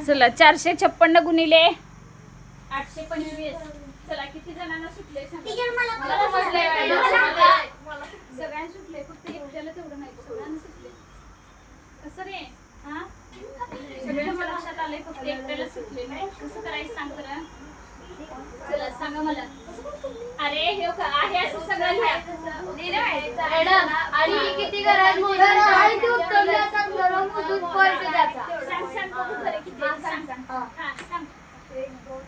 चला 456 गुणिले 825. चला किती जणांना सुटले सगळ्यांना सुटले, फक्त एकट्याला तेवढं नाही, सगळ्यांना सुटले. कसं रे? हा सगळ्यांच्या लक्षात आलंय, फक्त एकट्याला सुटले नाही. कसं करायचं सांग बरं. चला सांगा मला. अरे हे आहे असं सगळं मॅडम आणि किती करायचं सांग सांग बघू खरं किती सांग सांग. हा सांग. 1 2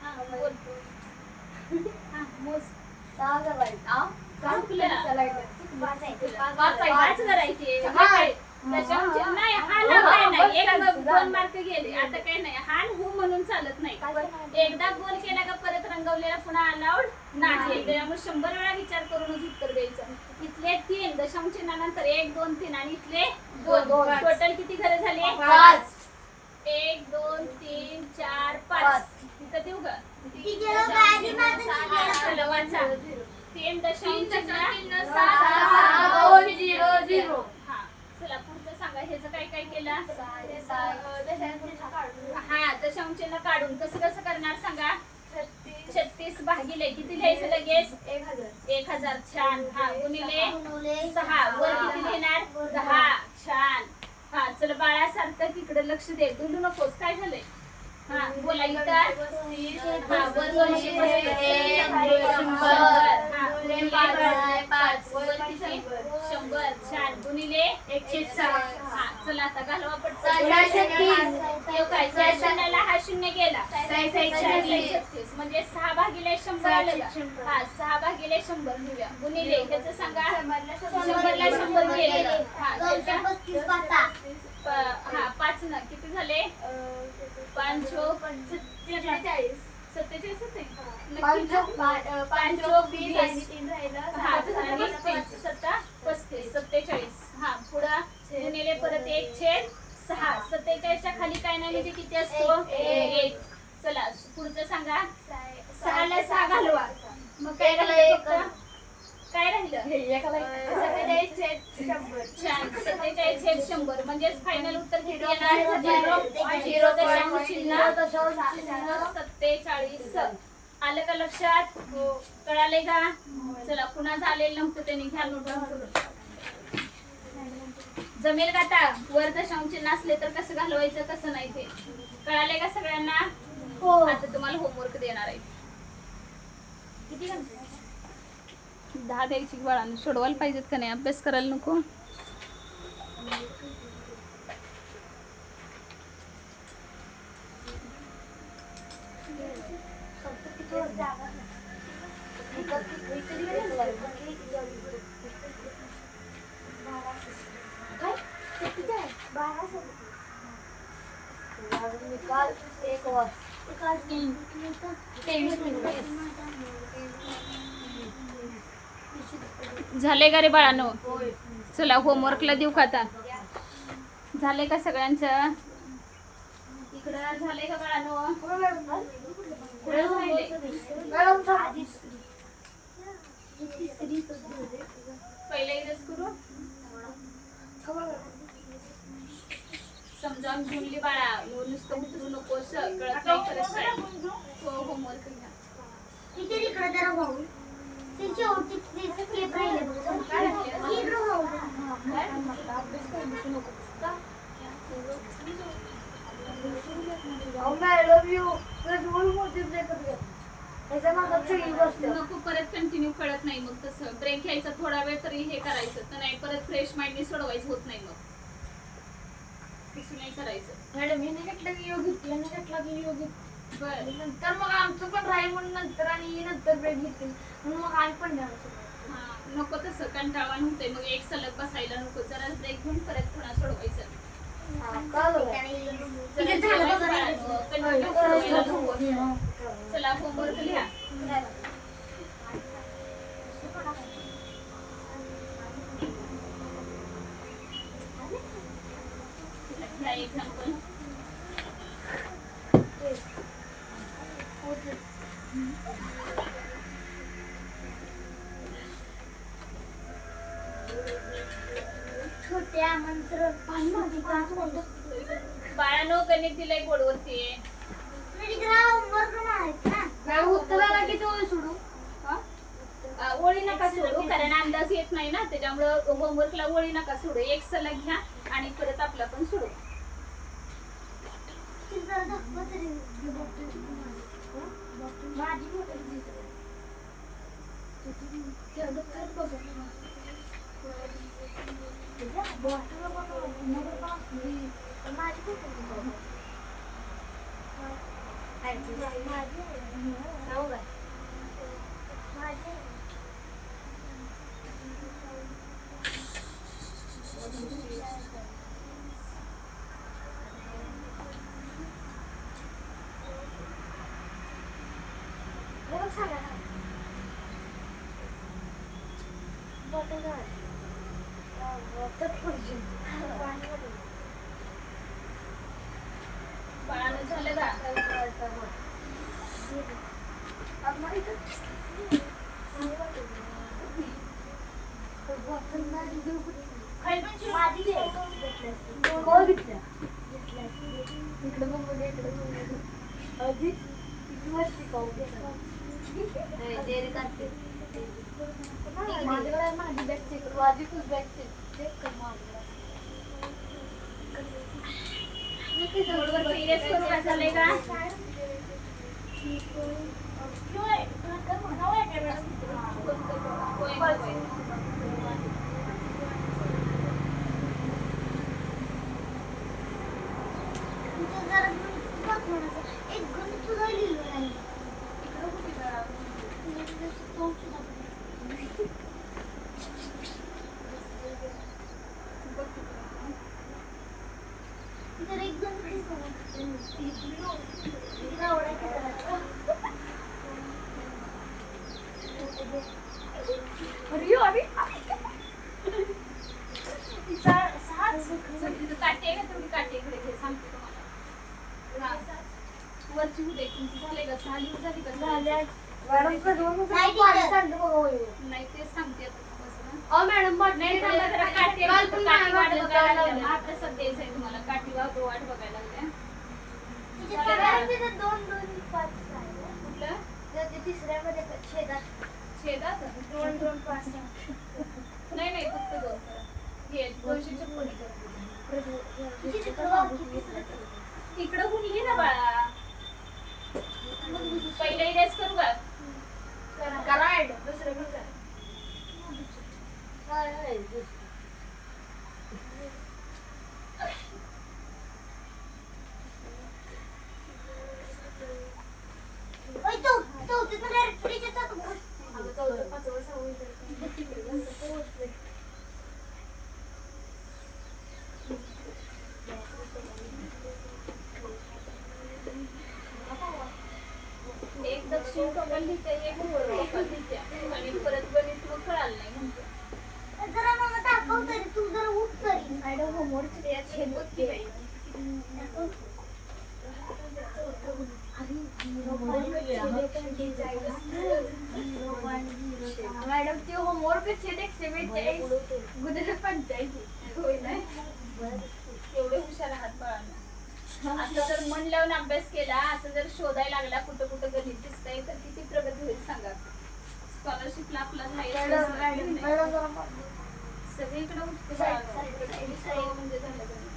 हा बोल. हा मोज. पाच करायचे नाही. हा ना काय नाही, 1-2 मार्क गेले. आता काय नाही, हा हो म्हणून चालत नाही. एकदा गोल केला का परत रंगवलेला पुन्हा अलाउड नाही. त्यामुळे 100 वेळा विचार करूनच उत्तर द्यायचं. इथले 3 दशांश चिन्हानंतर 1 2 3 आणि इथले 2. टोटल किती घरे झाले? 5. 1 2 3 4 5. तिथं देऊ का? 3 दशांश चिन्ह 6 हा. चला पुढचं सांगा. ह्याचं काय काय केलं? हा दशांश चिन्ह काढून कसं कसं करणार सांगा. 36 भागिले किती लिहायचं लगेच? 1000. छान. हा गुणिले 6 वर किती लिहिणार? 10. छान. हा चल बाळा सार्थक इकडे लक्ष दे, बोलू नकोस. काय झालंय? हा बोला. इतर हा वर 235. हा गुणिले 5 वर किती? 100. छान. गुणिले 106. हा चला आता घालवा पटकन. काय शून्याला हा शून्य गेला. 36 म्हणजे 6 भागिले 100 आलं का? हा 6 भागिले 100 लिहूया. गुणिले ह्याचं सांगा. 100ला 100 गेले. हा 5 ना किती झाले? 5 47 होते. 47. हा पुढं गुणिले परत 1/6. 47च्या खाली काय नाही म्हणजे किती असतो? 1. चला पुढचं सांगा. 6ला 6 घालवा. मग काय राहिलं? काय राहिलं? 47/100 म्हणजेच फायनल उत्तर किती येणार? 0.47. आलं का लक्षात? कळाले का? चला पुन्हा झालेलं नव्हतं त्यांनी घ्या नोट करून. जमेल का आता? वर दशांश चिन्ह असले तर कसं घालवायचं कसं नाही ते कळाले का सगळ्यांना? आता तुम्हाला होमवर्क देणार आहे. किती घंटे? 10 द्यायची बाळांना. सोडवायला पाहिजेत का नाही? अभ्यास करायला नको? झाले का रे बाळांनो? चला होमवर्कला देऊ का आता? झाले का सगळ्यांचं? इकडं झाले का बाळांनो? पहिले इथंच करू. समजावून घेऊन बाळा, नुसतं उतरू नकोस. कळत नाही खरंच काय. हो होमवर्क घ्या. नको परत कंटिन्यू कळत नाही मग तसं. ब्रेक घ्यायचा थोडा वेळ तरी हे करायचं तर नाही परत फ्रेश माइंडने सोडवायचं होत नाही मग. तसं नाही करायचं. मॅडम हिने घेतलं की योगित, याने घेतला की योगित. बरं नंतर मग आमचं पण राहील म्हणून नंतर आणि नंतर ब्रेक घेतील म्हणून मग आम्ही पण द्यायचं. हा नको तसं कंटाळवाण होतंय मग. एक सलग बसायला नको. जरा ब्रेक घेऊन परत पुन्हा सोडवायचं. चला होमवर्क लिहा. एक्झाम्पल बाळा बाळानो गणित दिलंय बोर्डवरती. काय उत्तराला किती ओळी सोडू? हा? ओळी नका सोडू कारण अंदाज येत नाही ना, त्याच्यामुळं होमवर्कला ओळी नका सोडू. एक सलग घ्या आणि परत आपला पण सोडू. बाळानं झालं का? खाली पण माझी बॅग चेक कर, माझी खूप बॅग चेक कर बोर्डवर इरेज करू का? झालंय का? होय, होय. एक गणित सुद्धा लिहिलं नाही. जर एक गणित काठी आहे का तेवढी काठी इकडे घे, सांगते तुम्हाला. हा. वरची उद्या तुमची झाले का? 6 दिवस झाली का? नाही तेच सांगते आता तुम्हाला. मॅडम नाही थांबा जरा, काठी आहे, काठी वाट बघायला लागल्या. महाप्रसाद द्यायचा आहे तुम्हाला. काठी वाट बघायला लागल्या. कुठलं? तिसऱ्यामध्ये शेतात? 2-2-5 नाही फक्त 2 करा. हे 256 इकडं गुणली ना बाळा. पहिलं इरेज करू का? कराड दुसरं पण करा. एक दक्षिण कमल लिहिते, एक पूर्व कमल लिहिते आणि परत गणित मग कळालं नाही म्हणते. जरा मला दाखव तरी, तू जरा उठ तरी. मॅडम होमवर्क मॅडम ते होमवर्क गुजरात पंचायती होय नाही? एवढे हुशार आहात बाळांना. असं जर मन लावून अभ्यास केला, असं जर शोधायला लागला कुठं कुठं गणित दिसतंय तर किती प्रगती होईल सांगा. स्कॉलरशिपला आपला सगळीकडे उठते बाळांनो. सगळीकडे म्हणजे झालं गणित.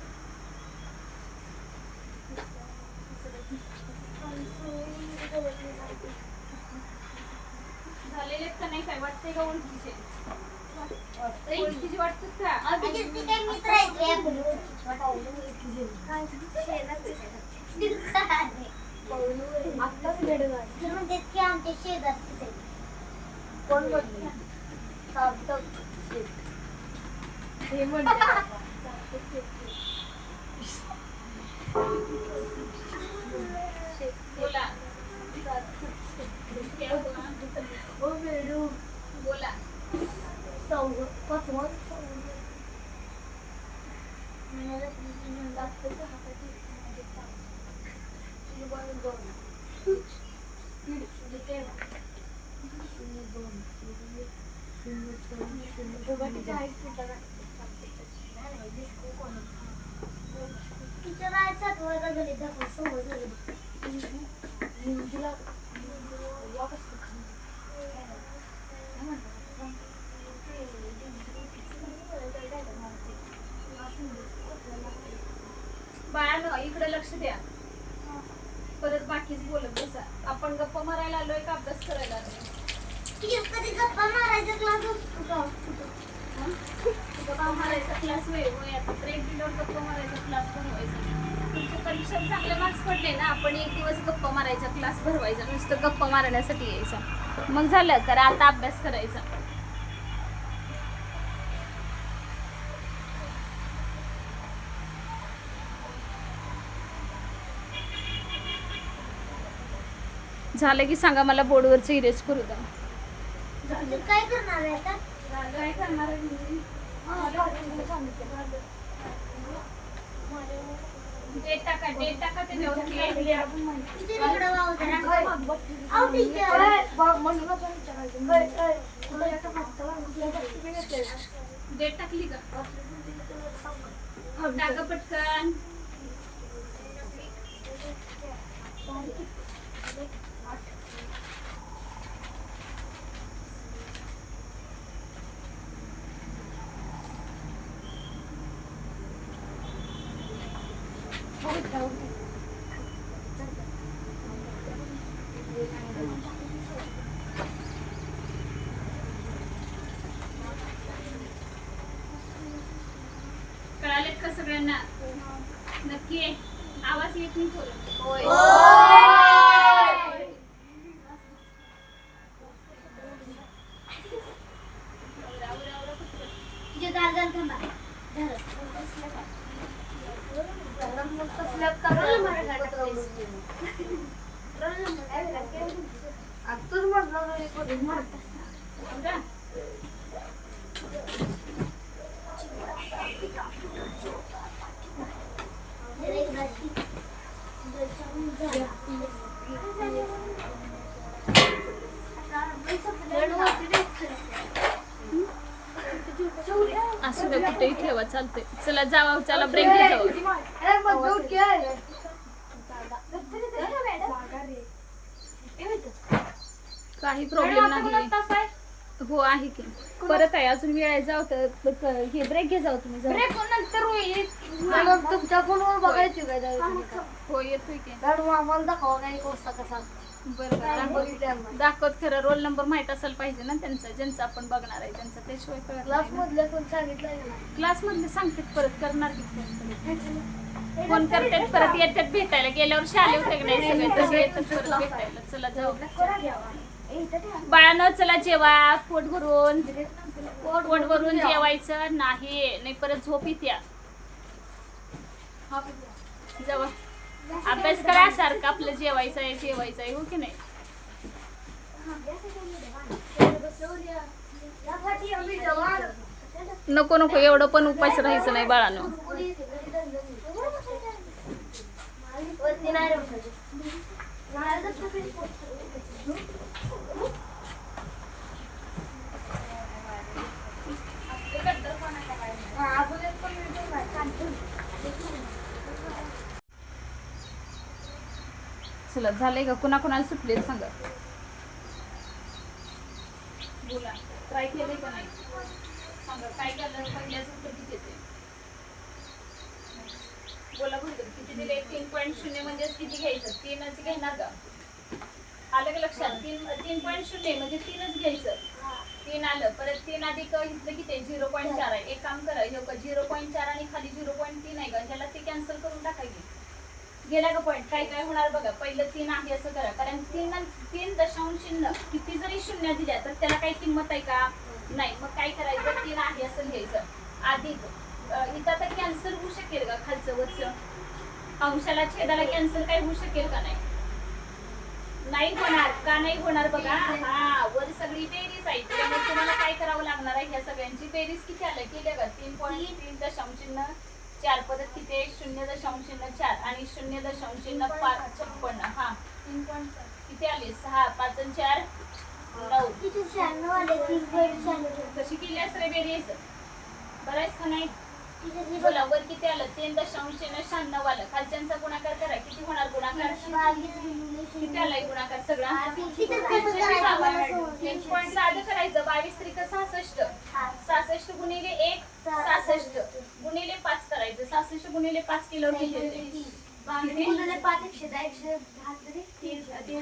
झालेले का नाही काय वाटतंय का? ओळखीचे ओळखीचे वाटतात का? अभिजितचे काही मित्र आहेत रे आपले. आत्ताच भेट झाली. तर म्हणतात की आमचे शेजारचेच आहेत. कोण बोलले? सार्थक शेठ. हे म्हणते बोला. ओ मॅडम बोला. टीचर आहे 7 वर्गात गेली दाखव समोर झाली बाळांनो इकडे लक्ष द्या. परत बाकीच बोलत बसा. आपण गप्पा मारायला आलोय का अभ्यास करायला आलोय? टीचर कधी गप्पा मारायचा क्लास असतो का गप्पा मारायचा क्लास होय आता ब्रेक दिल्यावर गप्पा मारायचा क्लास बनवायचा. तुमच्या परीक्षेत चांगले मार्क्स पडले ना आपण एक दिवस गप्पा मारायचा क्लास भरवायचा. नुसतं गप्पा मारण्यासाठी यायचा. मग झालं करा आता अभ्यास करायचा. झालं की सांगा मला बोर्डवरचं इरेज करू द्या. टीचर काय करणार आहे आता काय करणार आहे मी? डेट टाका त्याच्यावर टीचर इकडे वाव जरा आऊ टीचर डेट टाकली का? टाका पटकन. कळालेत का सगळ्यांना? नक्की आहे. आवाज येत नाही थोडं. टीचर झालं थांबा असू दे कुठेही ठेवा चालतंय. चला जावा चला ब्रेक घे जाऊ. काही प्रॉब्लेम नाही. हो आहे की परत आहे अजून वेळ आहे. जाऊ तर हे ब्रेक घे जाऊ तुम्ही. नंतर होईल तुमच्या फोनवर बघायची काय हो येतोय की आम्हाला दाखवा काही कोर्स कसा बरोबर दाखवत. खरं रोल नंबर माहित असायला पाहिजे ना त्यांचा ज्यांचा आपण बघणार आहे त्यांचा. त्याशिवाय क्लास मधल्या कोण सांगितलं क्लास मधले सांगतात परत करणार की फोन करतात परत येतात भेटायला. गेल्या वर्षी आले होते की नाही सगळे तसे येतात परत भेटायला. चला जाऊ बाळांनो चला जेवा पोट भरून जेवायचं नाही परत झोप येत्या. जावा अभ्यास करा सारखं. आपलं जेवायचं आहे हो की नाही? नको एवढं पण उपास राहायचं नाही बाळांनो. चला झालंय का? कुणाला सुटले सांगा. बोला ट्राय केलंय का नाही सांगा. काय केलं पहिल्याच उत्तर किती येते? बोला बघ किती दिले? 3.0 म्हणजे किती घ्यायचं? 3च घेणार का? आलं का लक्षात? 3.0 म्हणजे 3च घ्यायचं. 3 आलं परत 3 अधिक इथलं किती 0.4 आहे. एक काम करा हे का 0.4 आणि खाली 0.3 आहे का ह्याला ते कॅन्सल करून टाकायचे. गेला का पॉईंट? काय होणार बघा. पहिलं 3 आहे असं करा कारण 3 दशांश चिन्ह किती जरी शून्य दिल्या तर त्याला काही किंमत आहे का? नाही. मग काय करायचं? 3 आहे असं घ्यायचं अधिक इथं आता कॅन्सल होऊ शकेल का? खालचं वरचं अंशाला छेदाला कॅन्सल काय होऊ शकेल का? नाही होणार का? नाही होणार बघा. हा वर सगळी बेरीज आहे त्यामुळे तुम्हाला काय करावं लागणार आहे? ह्या सगळ्यांची बेरीज किती आलं केल्या का? 3.3 दशांश चिन्ह 4 परत किती 0.04 आणि 0.56. हा 3. किती आले? 6 5 आणि 4 9. टीचर 96 आले 3.96 कशी केली रे बेरीज? बरायच का नाही? बोला वर किती आलं 3.96 आलं. खालच्यांचा गुणाकार करा. किती होणार गुणाकार? किती आलाय गुणाकार सगळा? साधं करायचं. 22 त्रिक 66. 66 गुणिले 1 66 गुणिले 5 करायचं. 66 गुणिले 5 किलो किती येते?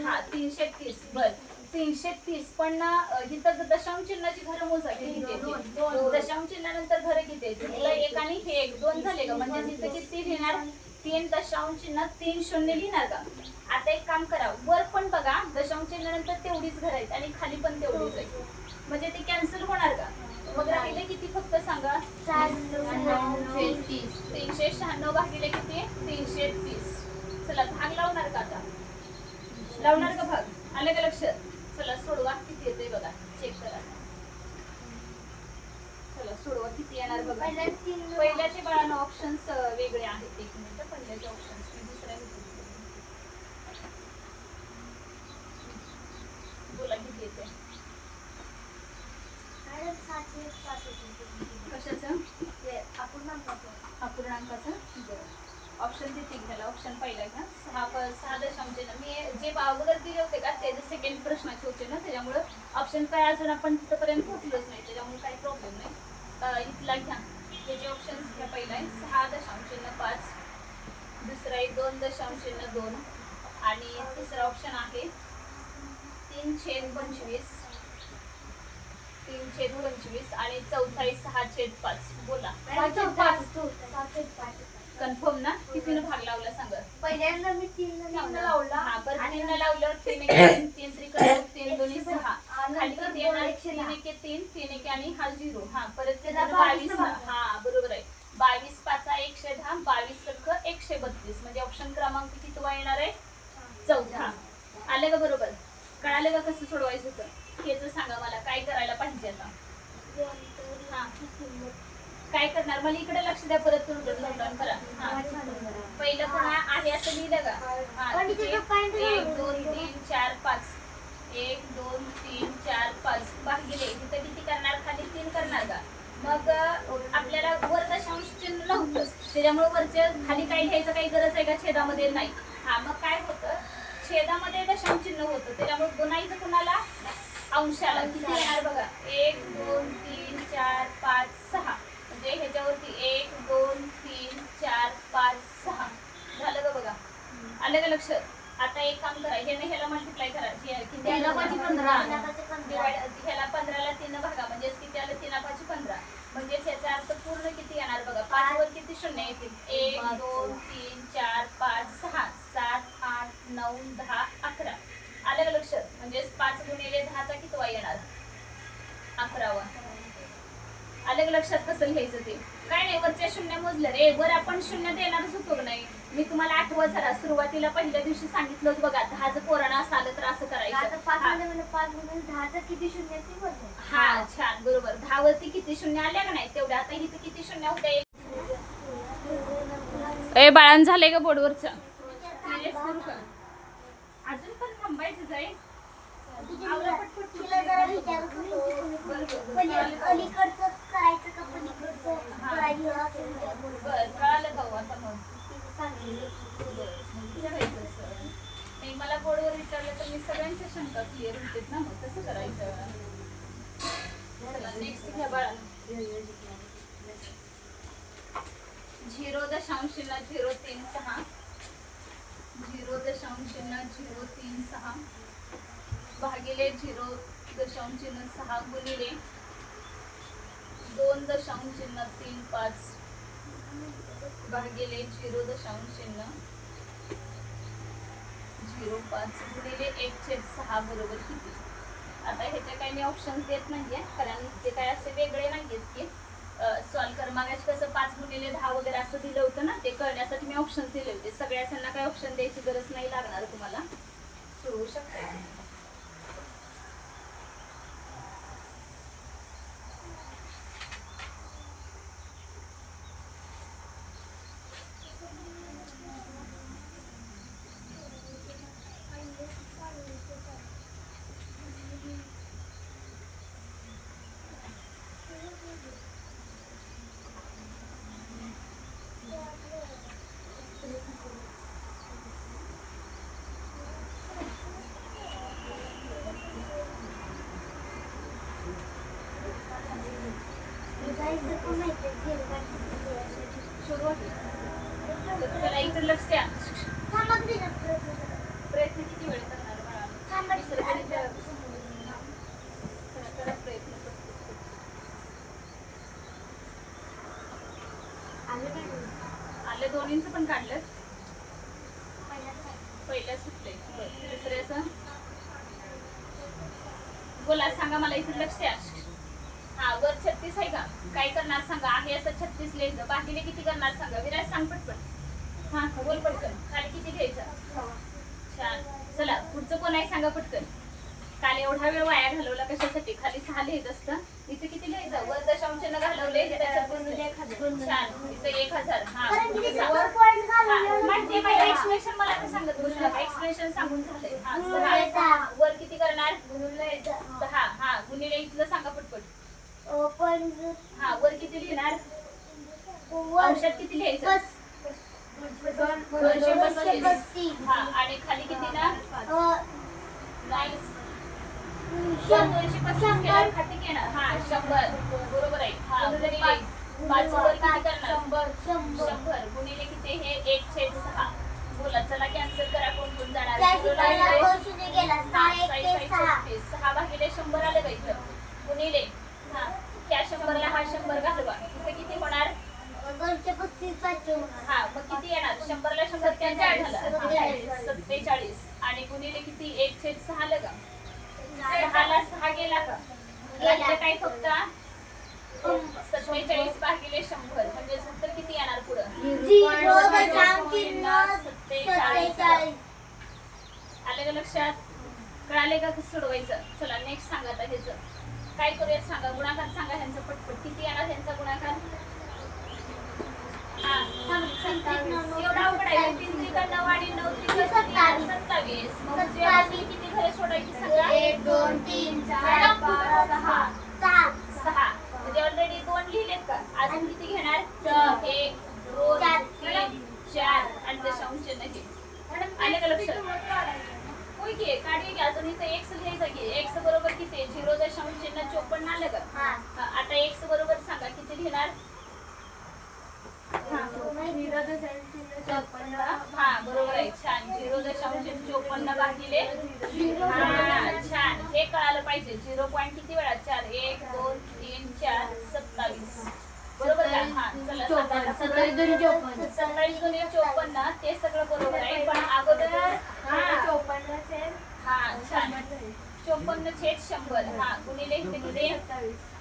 हा 330. बर 330. पण इथं दशांश चिन्हाची घरं मोजा किती येते? दशांश चिन्हानंतर घरं किती येते? तुला एक आणि हे एक 2 झाले का? म्हणजे इथं किती लिहिणार? 3 दशांश चिन्ह 3 शून्य लिहिणार का? आता एक काम करा. वर पण बघा दशांश चिन्हानंतर तेवढीच घरं आहेत आणि खाली पण तेवढीच आहेत. म्हणजे ते कॅन्सल होणार का? मग राहिले किती फक्त सांगा? 396 भागिले किती? 330. चला भाग लावणार का आता? लावणार का भाग? आलं का लक्षात? चला सोडवा किती येते बघा. चेक करा. चला सोडवा किती येणार बघा. पहिल्याचे बाळांना ऑप्शन्स वेगळे आहेत. एक मिनिट. पहिल्याचे ऑप्शन्स मी दुसऱ्या बोला किती येते? कशाचं? अपूर्णांकाचं. ऑप्शन देते घ्यायला. ऑप्शन पहिला घ्या. 6 दशांश. मी जे अगोदर दिले होते का ते सेकंड प्रश्नाचे होते ना, त्याच्यामुळे ऑप्शन काय अजून आपण तिथपर्यंत पोहोचलोच नाही, त्याच्यामुळे काही प्रॉब्लेम नाही. इथला घ्या. त्याचे ऑप्शन्स घ्या. पहिला आहे 6.5. दुसरा आहे 2.2 आणि तिसरा ऑप्शन आहे 3/25. 3/25 आणि चौथा आहे 6/5. बोला कन्फर्म ना? कितीनं भाग लावला सांगा? पहिल्यांदा मी 3 लावला. हा बरं 3 लावल्यावर 3 त्रिक 3 दोन्ही 6. खाली किती येणार? 3 3 3 आणि हा 0. हा परत 22. हा बरोबर आहे. 22 5 110. 22 सख 132. म्हणजे ऑप्शन क्रमांक किती येणार आहे? चौथा. आलं का बरोबर? कळालं का कसं सोडवायचं होतं? हेच सांगा मला काय करायला पाहिजे आता. हा काय करणार? मला इकडे लक्ष द्या. परत नोट करा. पहिलं पण आहे असं लिहिलं का? हा 1 2 3 4 5. 1 2 3 4 5 भागिले तिथं किती करणार? खाली 3 करणार का? मग आपल्याला वर दशांश चिन्ह नव्हतंच, त्याच्यामुळे वरच्या खाली काही घ्यायचं काही गरज आहे का? छेदामध्ये नाही. हा मग काय होतं? छेदामध्ये दशांश चिन्ह होतं, त्याच्यामुळे गुणायचं कुणाला? अंशाला. किती येणार बघा? 1 2 3 4 5 6. म्हणजे ह्याच्यावरती 1 2 3 4 5 6 झालं का बघा? आलं का लक्षात? आता एक काम करा. ह्याला मल्टिप्लाय करा. ह्याला 15ला 3 भागा म्हणजे किती आलं? 3/15. म्हणजे याचा अर्थ पूर्ण किती येणार बघा? 5 वर किती शून्य येतील? 1 2 3 4 5 6 7 8 9 10 11. आलं का लक्षात? म्हणजे 5 गुणिले 10चा कितवा येणार? 11वा. आलं का लक्षात कसं घ्यायचं ते? काय नाही वरच्या शून्य मोजलं रे. वर आपण शून्य देणारच होतो का नाही? मी तुम्हाला आठवत जरा सुरुवातीला पहिल्या दिवशी सांगितलं बघा. 10चं पोरांना असं आलं तर असं करायचं. 10चं किती शून्य ती बोलतो. हा छान बरोबर. 10 वरती किती शून्य आल्या का नाही? तेवढ्या आता इथे किती शून्य होते? ए बाळांन झालंय का बोर्डवरचं? करू का? अजून पण थांबायचंच आहे. अलीकडचं करायचं का पलीकडचं करायचं? बरं कळालं का आता मग? नाही मला बोर्डवर विचारलं तर मी सगळ्यांच्या शंका क्लिअर होते ना, मग कसं करायचं? नेक्स्ट घ्या बाळा. 0.036 0.036 भागिले 0.6 गुणिले 2.35 भागिले 0.05 गुणिले 1/6 बरोबर किती? आता ह्याचे काही मी ऑप्शन्स देत नाहीये, कारण ते काय असे वेगळे नाहीयेत की सॉल्व कर. मागाशी कसं 5 गुणिले 10 वगैरे असं दिलं होतं ना, ते कळण्यासाठी मी ऑप्शन दिले होते. सगळ्यांना काही ऑप्शन द्यायची गरज नाही लागणार तुम्हाला. सोडवू शकता. दोन्हींचं पण काढलं पहिलं सुटले दुसऱ्याचं बोला सांगा मला इथे लक्ष द्या हा वर 36 आहे का काय करणार सांगा आहे असं 36 लिहायचं बाकीले किती करणार सांगा विराज सांग पटकन हा बोल पटकन खाली किती घ्यायचं छान चला पुढचं कोण आहे सांगा पटकन काल एवढा वेळ वाया घालवला कशासाठी खाली 6 लिहायचं असतं इथे किती लिहायचं वर दशांशाने घालवले छान इथे 1000 हा म्हणजे माझं एक्सप्लेनेशन मला आता सांगत बसू नका एक्सप्लेनेशन सांगून झालंय हा 6 वर किती करणार 10 हा गुणिले इथलं सांगा पटपट हा वर किती लिहिणार औषध किती लिहायचं 235 हा आणि खाली किती ना नाही 235 केल्यावर खाली घेणार हा 100 बरोबर आहे हा गुणिले 5 वर किती करणार 100 गुणिले किती हे 1/6 बोला चला कॅन्सल करा कोण कोण जाणार 6 भागिले 100 आलं का इथं गुणिले हा त्या 100 ला हा 100 घालवा इथे किती होणार 235 हा मग किती येणार 100 ला 100 कॅन्सल झालं 47 आणि गुणिले किती 1/6 आलं का 6 ला 6 गेला का गेला काय फक्त 47 भागिले 100 म्हणजे उत्तर किती येणार पुढं 0.47 आलं का लक्षात कळाले का कसं सोडवायचं चला नेक्स्ट सांगा आता ह्याचं काय करूयात सांगा गुणाकार सांगा ह्यांचं पटपट किती येणार ह्यांचा गुणाकार हा एवढा अवघड आहे 3 त्रिका 9 आणि 9 त्रिका 27 मग जे असेल किती घरे सोडायची सांगा 1 2 3 4 5 6 6 म्हणजे ऑलरेडी 2 लिहिलेत का अजून किती घेणार 1 2 3 4 आणि दशांश नाही आले का लक्षात होय की काढूया की अजून इथे x लिहायचा की x बरोबर किती 0.54 आलं का आता x बरोबर सांगा किती लिहिणार हा बरोबर आहे छान 0.54 भागिले हा छान हे कळालं पाहिजे 0 पॉईंट किती वेळा 4 1 2 3 4 27 बरोबर का हा चला 27 गुणिले 54 ते सगळं बरोबर आहे पण अगोदर हा छान 54/100 हा गुणिले किती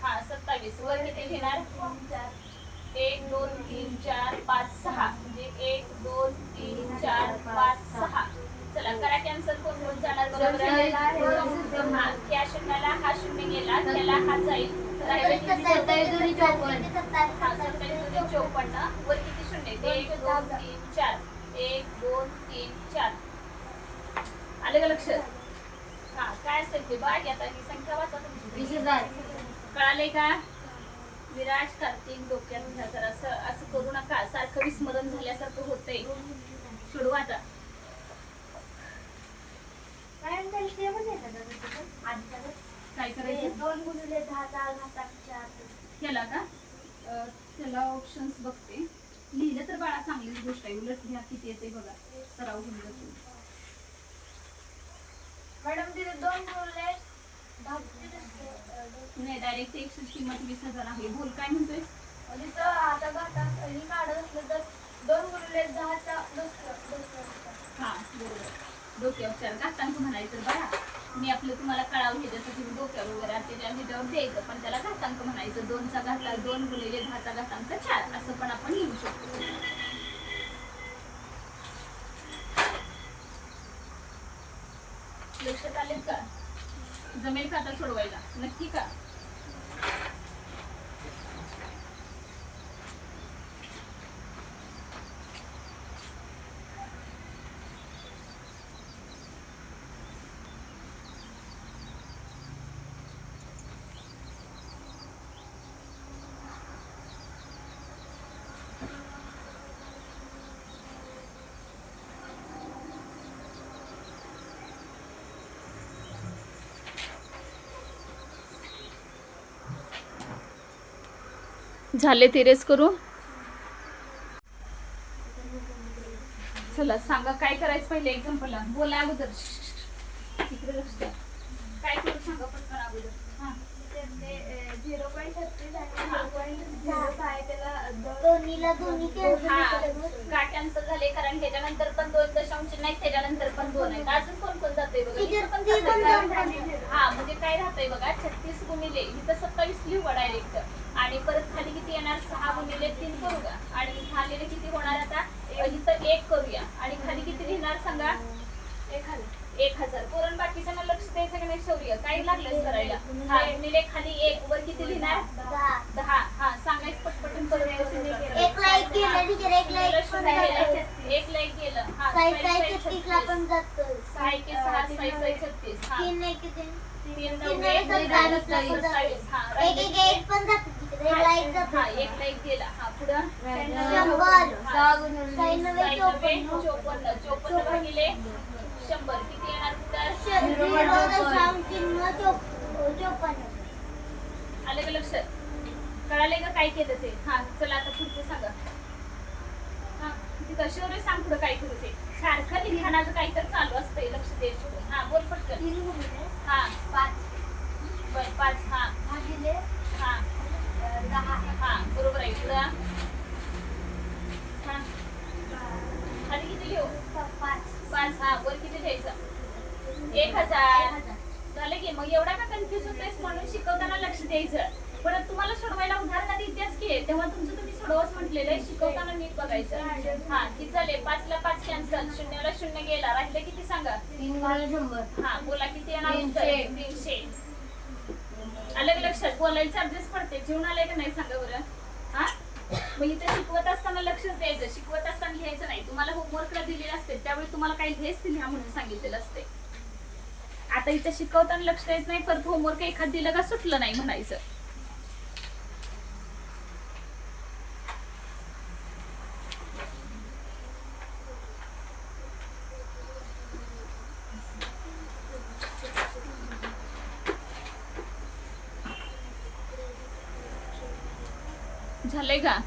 हा 27 वर किती घेणार 1 2 3 4 5 6 म्हणजे 1 2 3 4 5 6 चला करा कॅन्सल कोण कोण जाणार बरोबर आहे हा त्या शून्याला हा शून्य गेला त्याला हा जाईल राहिले किती 57 वर किती शून्य 1 2 3 4 1 2 3 4 आले का लक्षात हा काय असेल ते बाग आता ही संख्या वाचा तुमची 20000 कळाले का विराज कार्तिक डोक्यात घ्या जरा असं करू नका सारखं विस्मरण झाल्यासारखं होतंय सोडवा आता काय करायचं 2 गुणिले 10 4 केला का त्याला ऑप्शन्स बघते लिहिलं तर बाळा चांगलीच गोष्ट आहे उलट घ्या किती येते बघा सराव घेऊन जातो मॅडम तिथे 2 गुणिले 10 नाही डायरेक्ट एकशे किंमत 20,000 आहे बोल काय म्हणतोय तिथं आता घाटात ही काढत असलं तर 2 गुणिले 10 चा हा बरोबर डोक्यावर 4 घातांक म्हणायचं बाळा मी आपलं तुम्हाला कळावं हे जसं तुम्ही डोक्यावर वगैरे त्याच्या ह्याच्यावर द्यायचं पण त्याला घातांक म्हणायचं 2 चा घातला 2 गुणिले 10 चा घातांक 4 असं पण आपण लिहू शकतो लक्षात आलेत का जमेल का आता सोडवायला नक्की का झाले तिरेस करू चला सांगा काय करायचं पहिले एक्झाम्पलला बोला अगोदर तिकडे लक्ष द्या काय करू सांगा पटकन अगोदर हा 0.36 आणि 0.05 त्याला दोन्ही हा काट्यांचं झाले कारण त्याच्यानंतर पण 2 दशांश नाही त्याच्यानंतर पण 2 आहेत अजून कोण कोण जातंय बघा इथं पण जातंय का? हा म्हणजे काय राहतंय बघा 36 गुणिले इथं 27 लिहू डायरेक्ट आणि परत खाली किती येणार 6 गुणिले 3 करूया आणि इथं आलेले किती होणार आता इथं 1 करूया आणि खाली किती लिहिणार सांगा 1000 पोरण बाकीच्यांना लक्ष द्यायचं की नाही शौर्य काही लागलं करायला हा गुणिले खाली 1 वर किती लिहिणार 10 हा सांगायचं पटपटून परत एक लाईक केलं टीचर एक लाईक पण झालं. एक लाईक गेलं हा साई साई 36 ला पण जातं. 6 के 6 6 36 हा तीन नाही किती? 3 तीन 9 नाही 27 ला पण जातं. 27 हा एक पण जातं टीचर एक लाईक हा जातं. एक लाईक गेला हा पुढं 100 96 54 54 भागिले 100 किती येणार उत्तर 0.54. आलं का लक्षात कळाले का काय केलं ते हा चला आता पुढचं सांगा हा तिथं शौर्य सांग पुढं काय करू ते सारखं लिखाणाचं काही तर चालू असतंय लक्ष द्यायचं हा बोल पटकन हा 5 हा हा 10 हा बरोबर आहे पुढं हा खाली किती लिहू 5 हा वर किती द्यायचं 1000 झालं की मग एवढा का कन्फ्युज होतेस म्हणून शिकवताना लक्ष द्यायचं परत तुम्हाला सोडवायला उदाहरण देतेच की तेव्हा तुमचं तुम्ही सोडवच म्हटलेलं आहे शिकवताना नीट बघायचं हा किती झाले 5 ला 5 कॅन्सल 0 ला 0 गेला राहिले किती सांगा 3 हा बोला किती येणार उत्तर 300 आलं का लक्षात बोलायला चार्जेस पडते जेवण आलंय का नाही सांगा बरं हा मग इथे शिकवत असताना लक्षच द्यायचं शिकवत असताना लिहायचं नाही तुम्हाला होमवर्कला दिलेले असते त्यावेळी तुम्हाला काही लिहायच लिहा म्हणून सांगितलेलं असते आता इथं शिकवताना लक्ष द्यायचं नाही परत होमवर्क एखाद दिलं का सुटलं नाही म्हणायचं झालंय का